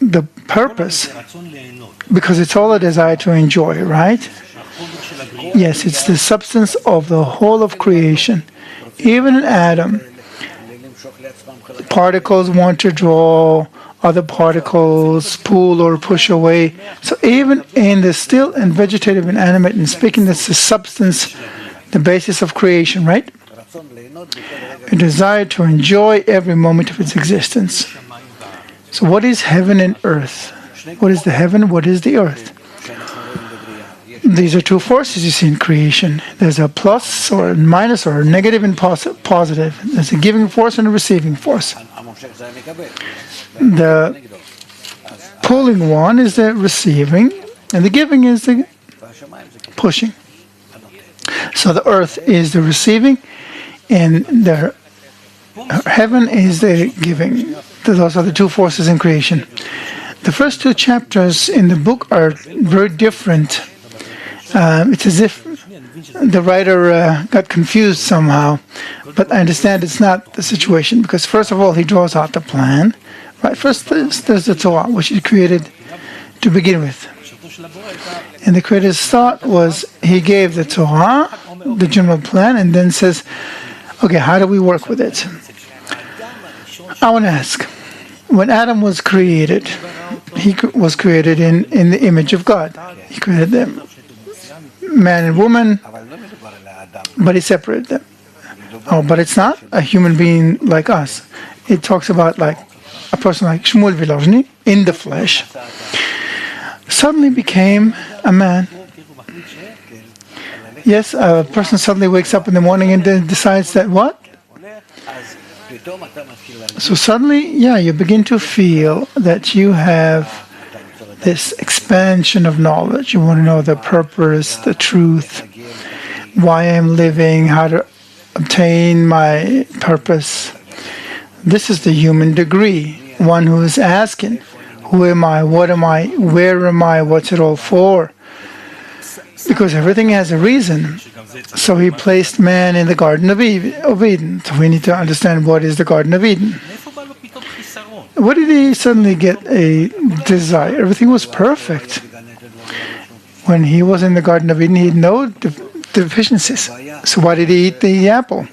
the purpose, because it's all a desire to enjoy, right? Yes, it's the substance of the whole of creation. Even in Adam, particles want to draw other particles, pull or push away. So even in the still and vegetative and animate and speaking, that's the substance, the basis of creation, right? A desire to enjoy every moment of its existence. So what is heaven and earth? What is the heaven? What is the earth? These are two forces you see in creation. There's a plus or a minus or a negative and positive. There's a giving force and a receiving force. The pulling one is the receiving, and the giving is the pushing. So the earth is the receiving, and the heaven is the giving. Those are the two forces in creation. The first two chapters in the book are very different. It's as if the writer got confused somehow, but I understand it's not the situation, because first of all he draws out the plan. Right, first there's the Torah, which he created to begin with. And the Creator's thought was, he gave the Torah, the general plan, and then says, okay, how do we work with it? I want to ask, when Adam was created, he was created in the image of God. He created them, man and woman, but he separated them. Oh, but it's not a human being like us. It talks about like a person like Shmuel Vilozhny in the flesh suddenly became a man. Yes, a person suddenly wakes up in the morning and then decides that what? So suddenly, yeah, you begin to feel that you have this expansion of knowledge. You want to know the purpose, the truth, why I'm living, how to obtain my purpose. This is the human degree. One who is asking, who am I, what am I, where am I, what's it all for? Because everything has a reason. So he placed man in the Garden of Eden. So we need to understand what is the Garden of Eden. What did he suddenly get a desire? Everything was perfect. When he was in the Garden of Eden, he had no deficiencies. So why did he eat the apple?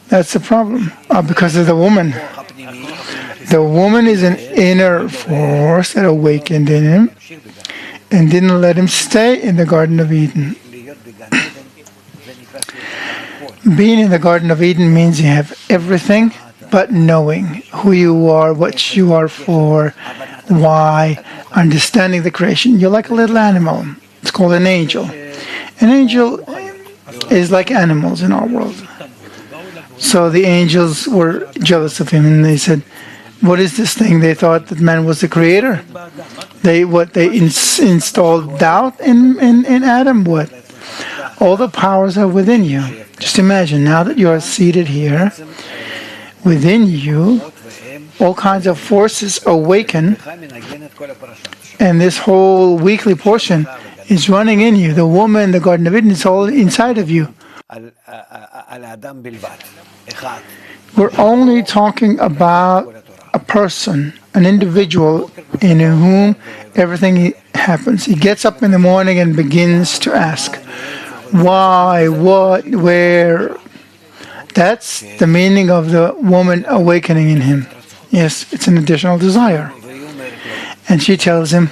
That's the problem. Because of the woman. The woman is an inner force that awakened in him and didn't let him stay in the Garden of Eden. Being in the Garden of Eden means you have everything but knowing who you are, what you are for, why, understanding the creation. You're like a little animal. It's called an angel. An angel is like animals in our world. So the angels were jealous of him, and they said, what is this thing? They thought that man was the creator. They installed doubt in Adam. What? All the powers are within you. Just imagine, now that you are seated here, within you, all kinds of forces awaken, and this whole weekly portion is running in you. The woman, the Garden of Eden, is all inside of you. We're only talking about a person, an individual in whom everything happens. He gets up in the morning and begins to ask, why, what, where? That's the meaning of the woman awakening in him. Yes, it's an additional desire. And she tells him,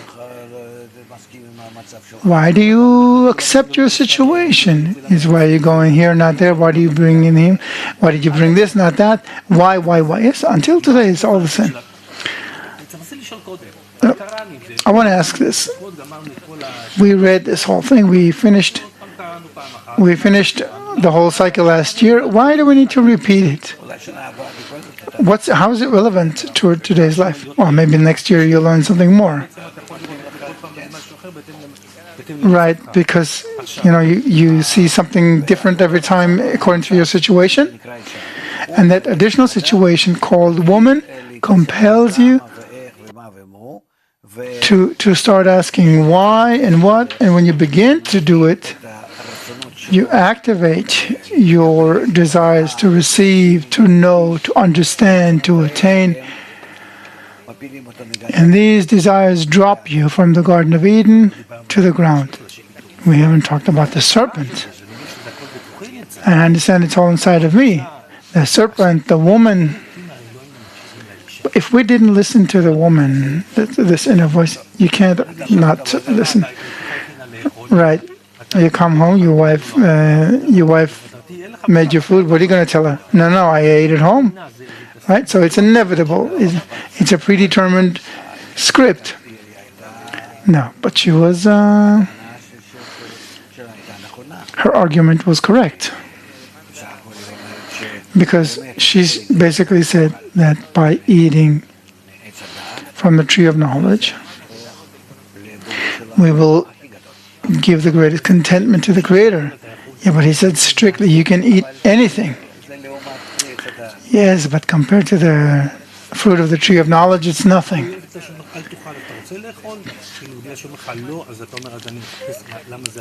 why do you accept your situation? Is why are you going here, not there? Why do you bring in him? Why did you bring this, not that? Why? Yes, until today it's all the same. I want to ask this. We read this whole thing. We finished the whole cycle last year. Why do we need to repeat it? How is it relevant to today's life? Well, maybe next year you'll learn something more. Right, because you see something different every time according to your situation, and that additional situation called woman compels you to start asking why and what, and when you begin to do it, you activate your desires to receive, to know, to understand, to attain. And these desires drop you from the Garden of Eden to the ground. We haven't talked about the serpent. And I understand it's all inside of me. The serpent, the woman. If we didn't listen to the woman, this inner voice, you can't not listen. Right. You come home, your wife made your food. What are you going to tell her? No, I ate at home. Right? So it's inevitable. It's a predetermined script. No, but she was, her argument was correct. Because she basically said that by eating from the tree of knowledge, we will give the greatest contentment to the Creator. Yeah, but he said strictly you can eat anything. Yes, but compared to the fruit of the tree of knowledge, it's nothing.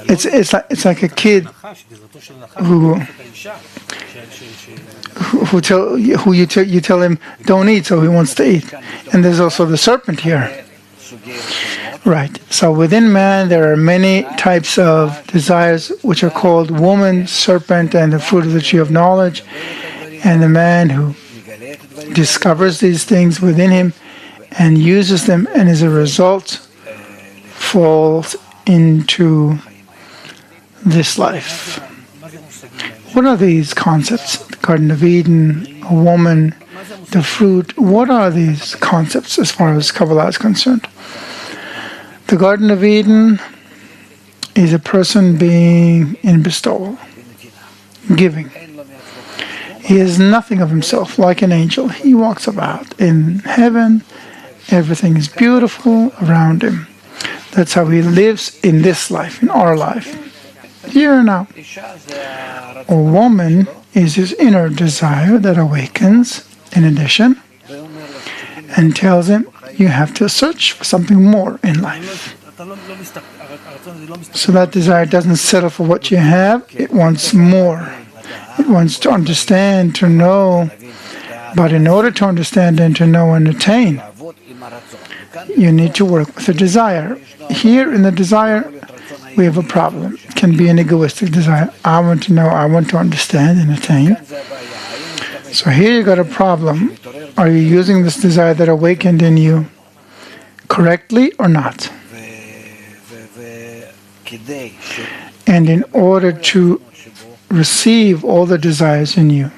It's like a kid who you tell him don't eat, so he wants to eat. And there's also the serpent here. Right. So within man there are many types of desires which are called woman, serpent, and the fruit of the tree of knowledge. And the man who discovers these things within him and uses them, and as a result falls into this life. What are these concepts? The Garden of Eden, a woman, the fruit. What are these concepts as far as Kabbalah is concerned? The Garden of Eden is a person being in bestowal, giving. He is nothing of himself, like an angel. He walks about in heaven. Everything is beautiful around him. That's how he lives in this life, in our life, here and now. A woman is his inner desire that awakens, in addition, and tells him, you have to search for something more in life. So that desire doesn't settle for what you have, it wants more. It wants to understand, to know. But in order to understand and to know and attain, you need to work with the desire. Here in the desire, we have a problem. It can be an egoistic desire. I want to know, I want to understand and attain. So here you got a problem. Are you using this desire that awakened in you correctly or not? And in order to receive all the desires in you,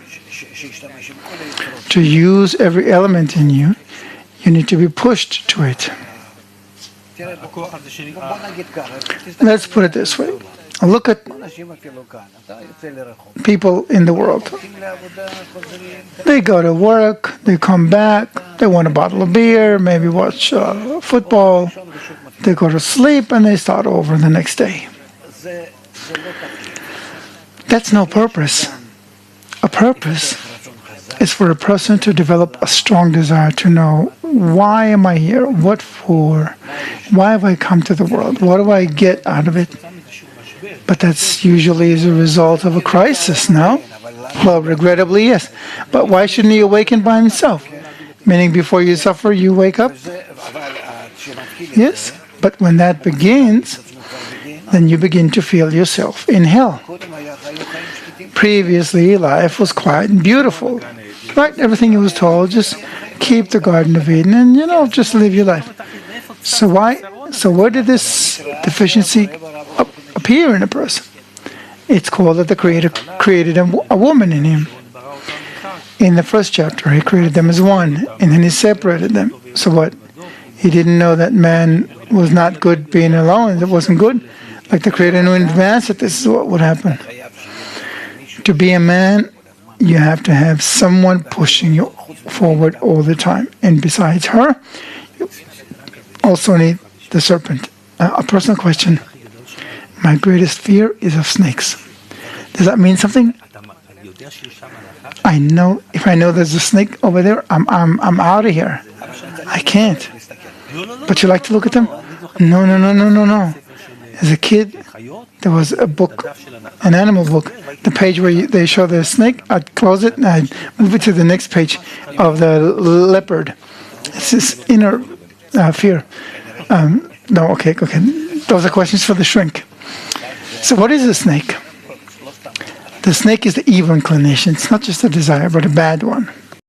to use every element in you, you need to be pushed to it. Let's put it this way. Look at people in the world. They go to work, they come back, they want a bottle of beer, maybe watch football, they go to sleep, and they start over the next day. That's no purpose. A purpose is for a person to develop a strong desire to know, why am I here? What for? Why have I come to the world? What do I get out of it? But that's usually as a result of a crisis, no? Well, regrettably, yes. But why shouldn't he awaken by himself? Meaning before you suffer, you wake up? Yes. But when that begins, then you begin to feel yourself in hell. Previously, life was quiet and beautiful. Right? Everything he was told, just keep the Garden of Eden and, just live your life. So where did this deficiency appear in a person? It's called that the Creator created a woman in him. In the first chapter, he created them as one, and then he separated them. So what? He didn't know that man was not good being alone. It wasn't good. Like the Creator knew in advance that this is what would happen. To be a man, you have to have someone pushing you forward all the time. And besides her, you also need the serpent. A personal question. My greatest fear is of snakes. Does that mean something? I know, if I know there's a snake over there, I'm out of here. I can't. But you like to look at them? No. As a kid, there was a book, an animal book. The page where they show the snake, I'd close it and I'd move it to the next page of the leopard. It's this inner fear. No, okay. Those are questions for the shrink. So what is a snake? The snake is the evil inclination. It's not just a desire, but a bad one.